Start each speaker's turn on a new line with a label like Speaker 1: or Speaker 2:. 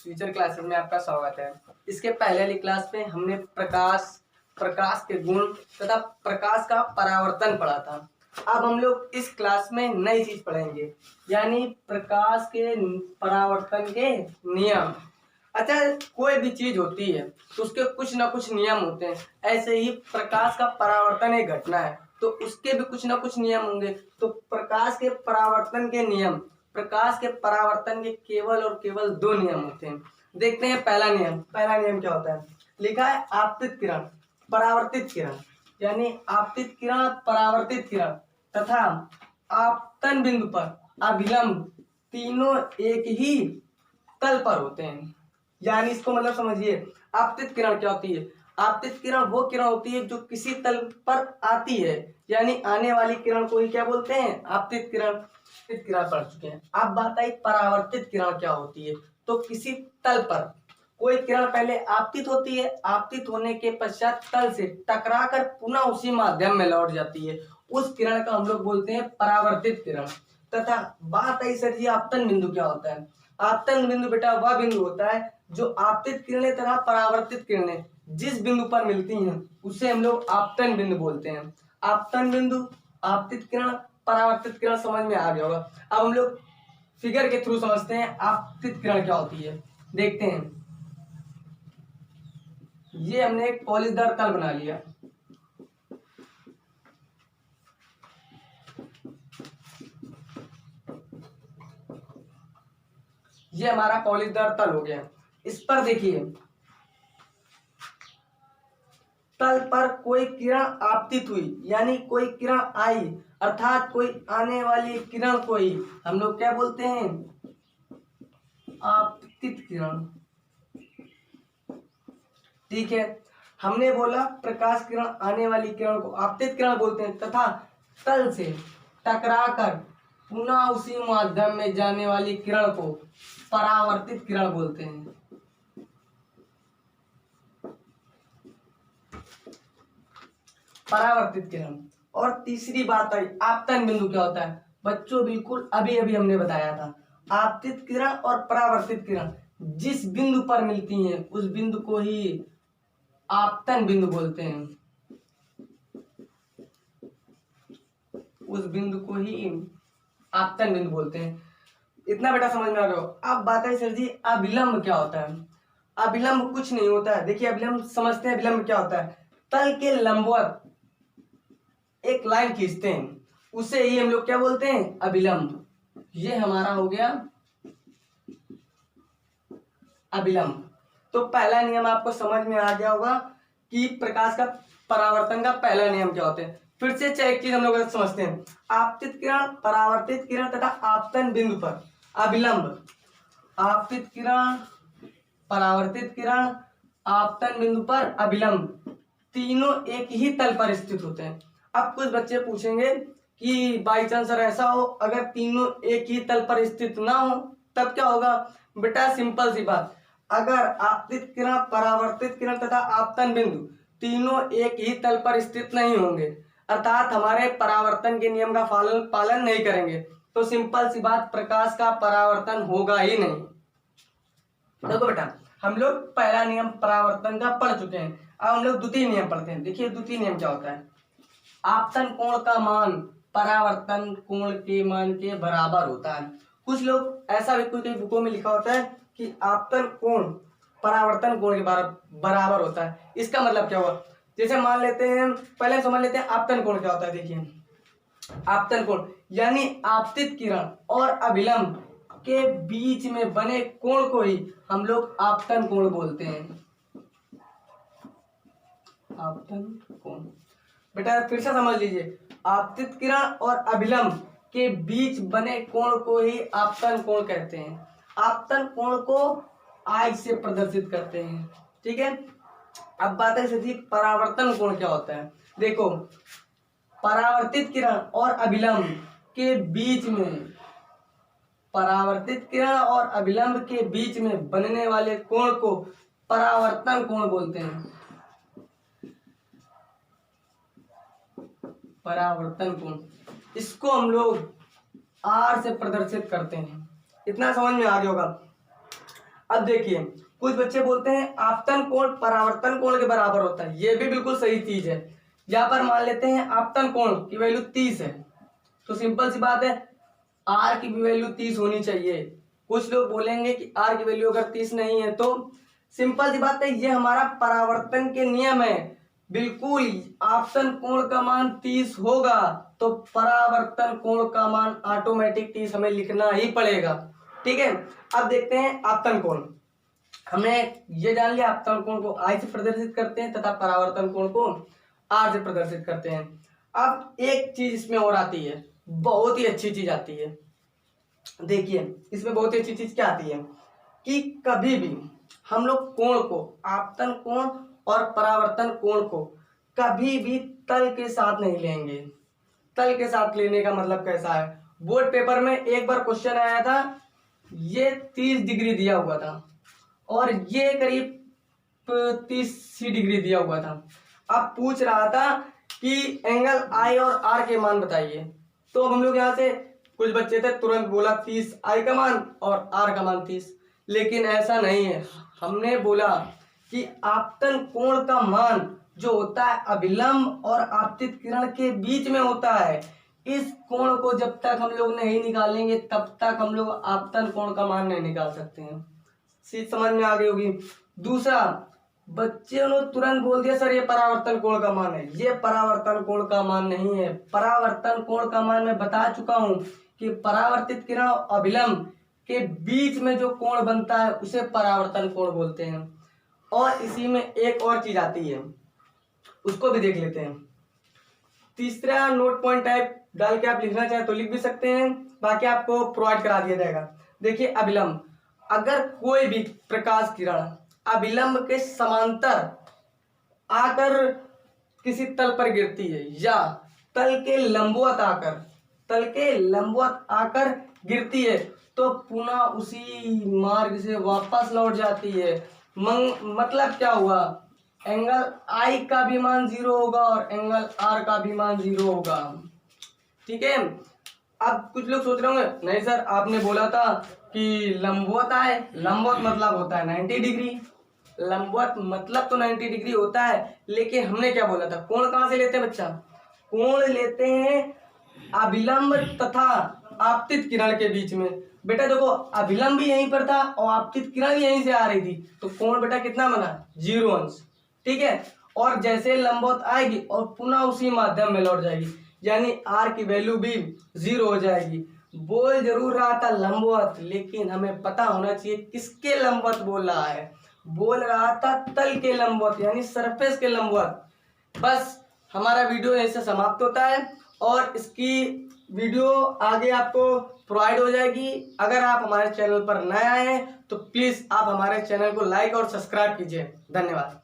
Speaker 1: Future classes में आपका स्वागत है। इसके पहले वाली क्लास में हमने प्रकाश के गुण तथा प्रकाश का परावर्तन पढ़ा था। अब हम लोग इस क्लास में नई चीज पढ़ेंगे, यानी प्रकाश के परावर्तन के नियम। अच्छा, कोई भी चीज होती है तो उसके कुछ ना कुछ नियम होते हैं। ऐसे ही प्रकाश का परावर्तन एक घटना है तो उसके भी कुछ ना कुछ नियम होंगे। तो प्रकाश के परावर्तन के नियम, प्रकाश के परावर्तन के केवल और केवल दो नियम होते हैं। देखते हैं पहला नियम क्या होता है। लिखा है आपतित किरण, परावर्तित किरण, यानी आपतित किरण, परावर्तित किरण तथा आपतन बिंदु पर अभिलंब तीनों एक ही तल पर होते हैं। यानी इसको मतलब समझिए, आपतित किरण क्या होती है। आपतित किरण वो किरण होती है जो किसी तल पर आती है, यानी आने वाली किरण को ही क्या बोलते हैं, आपतित किरण। किरण पढ़ चुके हैं। अब बात आई परावर्तित किरण क्या होती है। तो किसी तल पर कोई किरण पहले आपतित होती है, आपतित होने के पश्चात तल से टकराकर पुनः उसी माध्यम में लौट जाती है, उस किरण का हम लोग बोलते हैं परावर्तित किरण। तथा बात आई सर जी आपतन बिंदु क्या होता है। आपतन बिंदु बेटा वह बिंदु होता है जो आपतित किरणें तथा परावर्तित किरणें जिस बिंदु पर मिलती हैं उसे हम लोग आपतन बिंदु बोलते हैं। आपतन बिंदु, आपतित किरण, परावर्तित किरण समझ में आ गया होगा। अब हम लोग फिगर के थ्रू समझते हैं आपतित किरण क्या होती है। देखते हैं, ये हमने एक पॉलीदार तल बना लिया। ये हमारा पॉलीदार तल हो गया। इस पर देखिए, तल पर कोई किरण आपतित हुई, यानी कोई किरण आई, अर्थात कोई आने वाली किरण को ही हम लोग क्या बोलते हैं, आपतित किरण। ठीक है, हमने बोला प्रकाश किरण, आने वाली किरण को आपतित किरण बोलते हैं तथा तल से टकराकर पुनः उसी माध्यम में जाने वाली किरण को परावर्तित किरण बोलते हैं। परावर्तित किरण। और तीसरी बात आई आपतन बिंदु क्या होता है। बच्चों बिल्कुल अभी अभी हमने बताया था, आपतित किरण और परावर्तित किरण जिस बिंदु पर मिलती हैं उस बिंदु को ही आपतन बिंदु बोलते हैं, उस बिंदु को ही आपतन बिंदु बोलते हैं। इतना बेटा समझ में आ गया। अब बात है सर जी अभिलंब क्या होता है। अभिलंब कुछ नहीं होता है। देखिए अभिलंब समझते हैं, अभिलंब क्या होता है। तल के लंबवत एक लाइन खींचते हैं, उसे ही हम लोग क्या बोलते हैं, अभिलंब। ये हमारा हो गया अभिलंब। तो पहला नियम आपको समझ में आ गया होगा कि प्रकाश का परावर्तन का पहला नियम क्या होता है। फिर से एक चीज हम लोग समझते हैं, आपतित किरण, परावर्तित किरण तथा आपतन बिंदु पर अभिलंब। आपतित किरण, परावर्तित किरण, आपतन बिंदु पर अभिलंब तीनों एक ही तल पर स्थित होते हैं। अब कुछ बच्चे पूछेंगे कि बाई चांस सर ऐसा हो, अगर तीनों एक ही तल पर स्थित ना हो तब क्या होगा। बेटा सिंपल सी बात, अगर आपतित किरण, परावर्तित किरण तथा आपतन बिंदु तीनों एक ही तल पर स्थित नहीं होंगे, अर्थात हमारे परावर्तन के नियम का पालन नहीं करेंगे, तो सिंपल सी बात प्रकाश का परावर्तन होगा ही नहीं। देखो बेटा, हम लोग पहला नियम परावर्तन का पढ़ चुके हैं। अब हम लोग द्वितीय नियम पढ़ते हैं। देखिए द्वितीय नियम क्या होता है। आपतन कोण का मान परावर्तन कोण के मान के बराबर होता है। कुछ लोग ऐसा भी कुछ बुकों में लिखा होता है कि आपतन कोण परावर्तन कोण के बराबर होता है। इसका मतलब क्या हुआ, जैसे मान लेते हैं, पहले समझ लेते हैं आपतन कोण क्या होता है। देखिए आपतन कोण यानी आपतित किरण और अभिलंब के बीच में बने कोण को ही हम लोग आपतन कोण बोलते हैं। आपतन कोण बेटा फिर से समझ लीजिए, आपतित किरण और अभिलंब के बीच बने कोण को ही आपतन कोण कहते हैं। आपतन कोण को I से प्रदर्शित करते हैं। ठीक है, अब बात है सीधी परावर्तन कोण क्या होता है। देखो परावर्तित किरण और अभिलंब के बीच में, परावर्तित किरण और अभिलंब के बीच में बनने वाले कोण को परावर्तन कोण बोलते हैं। परावर्तन कोण, इसको हम लोग R से प्रदर्शित करते हैं। इतना समझ में आ गया होगा। अब देखिए कुछ बच्चे बोलते हैं आपतन कोण परावर्तन कोण के बराबर होता है, ये भी बिल्कुल सही चीज है। यहाँ पर मान लेते हैं आपतन कोण की वैल्यू 30 है, तो सिंपल सी बात है आर की भी वैल्यू 30 होनी चाहिए। कुछ लोग बोलेंगे कि आर की वैल्यू अगर 30 नहीं है तो सिंपल सी बात है, ये हमारा परावर्तन के नियम है। बिल्कुल आपतन कोण का मान 30 होगा तो परावर्तन कोण का मान ऑटोमेटिक 30 हमें लिखना ही पड़ेगा। ठीक है, अब देखते हैं आपतन कोण। हमने ये जान लिया आपतन कोण को आई से प्रदर्शित करते हैं तथा परावर्तन कोण को आर से प्रदर्शित करते हैं। अब एक चीज इसमें और आती है, बहुत ही अच्छी चीज आती है। देखिए इसमें बहुत ही अच्छी चीज क्या आती है कि कभी भी हम लोग कोण को आपतन कोण और परावर्तन कोण को कभी भी तल के साथ नहीं लेंगे। तल के साथ लेने का मतलब कैसा है, बोर्ड पेपर में एक बार क्वेश्चन आया था, ये 30 डिग्री दिया हुआ था और ये करीब 30 डिग्री दिया हुआ था। अब पूछ रहा था कि एंगल आई और आर के मान बताइए, तो हम लोग यहाँ से कुछ बच्चे थे तुरंत बोला 30 आई का मान और आर का मान 30, लेकिन ऐसा नहीं है। हमने बोला कि आपतन कोण का मान जो होता है अभिलंब और आपतित किरण के बीच में होता है। इस कोण को जब तक हम लोग नहीं निकालेंगे तब तक हम लोग आपतन कोण का मान नहीं निकाल सकते हैं। चीज समझ में आ गई होगी। दूसरा, बच्चे ने तुरंत बोल दिया सर ये परावर्तन कोण का मान है, ये परावर्तन कोण का मान नहीं है। परावर्तन कोण का मान मैं बता चुका हूं कि परावर्तित किरण और अभिलंब के बीच में जो कोण बनता है उसे परावर्तन कोण बोलते हैं। और इसी में एक और चीज आती है, उसको भी देख लेते हैं। तीसरा नोट पॉइंट टाइप डाल के आप लिखना चाहे तो लिख भी सकते हैं, बाकी आपको प्रोवाइड करा दिया जाएगा। देखिए अभिलंब, अगर कोई भी प्रकाश किरण अभिलंब के समांतर आकर किसी तल पर गिरती है या तल के लंबवत आकर गिरती है तो पुनः उसी मार्ग से वापस लौट जाती है। मतलब क्या हुआ, एंगल आई का भी मान 0 होगा और एंगल आर का भी मान 0 होगा। ठीक है, अब कुछ लोग सोच रहे होंगे नहीं सर आपने बोला था कि लंबवत आए, लंबवत मतलब होता है 90 डिग्री, लंबवत मतलब तो 90 डिग्री होता है, लेकिन हमने क्या बोला था, कोण कहां से लेते हैं बच्चा, कोण लेते हैं अभिलंब तथा आपतित किरण के बीच में। बेटा देखो अभिलंब भी यहीं पर था और आपतित किरण भी यहीं से आ रही थी, तो कोण बेटा कितना बना 0 अंश। ठीक है, और जैसे लंबवत आएगी और पुनः उसी माध्यम में लौट जाएगी, यानी आर की वैल्यू भी 0 हो जाएगी। बोल जरूर रहा था लंबवत, लेकिन हमें पता होना चाहिए किसके लंबवत बोल रहा है। बोल रहा था तल के लंबवत यानी सरफेस के लंबवत। बस हमारा वीडियो ऐसे समाप्त होता है और इसकी वीडियो आगे आपको प्रोवाइड हो जाएगी। अगर आप हमारे चैनल पर नए आए हैं तो प्लीज़ आप हमारे चैनल को लाइक और सब्सक्राइब कीजिए। धन्यवाद।